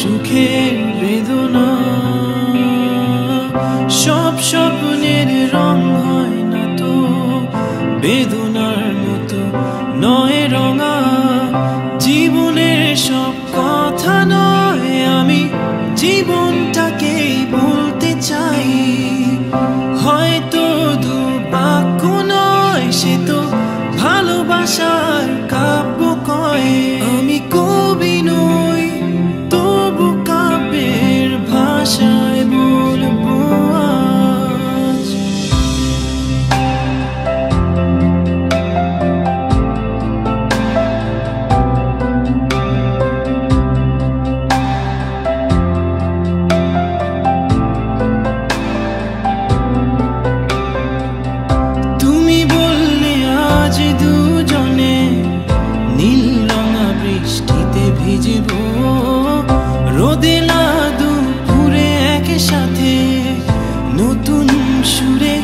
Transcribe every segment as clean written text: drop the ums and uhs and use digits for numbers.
সুখের বেদনা সব স্বপ্নের রং হয় না তো বেদনার মতো নয় রঙা জীবনের সব কথা নয় আমি জীবনটাকেই বলতে চাই হয়তো দুর্ভাগ্য নয় সে তো ভালোবাসার কাব্য কয় আমি কবি নই তবু কাব্যের ভাষায় বলবো আজ তুমি বললে আজ দুজনে নীল রঙা বৃষ্টিতে ভিজব রোদেলা দুপুরে একসাথে নতুন সুরে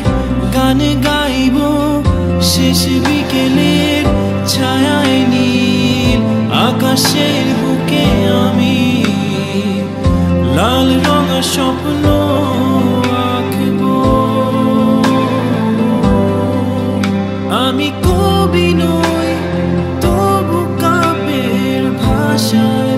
গান গাইব শেষ বিকেলের ছায়ায় নীল আকাশের বুকে আমি লাল রঙা স্বপ্ন আঁকব আমি কবি নই তবু কাব্যের ভাষায়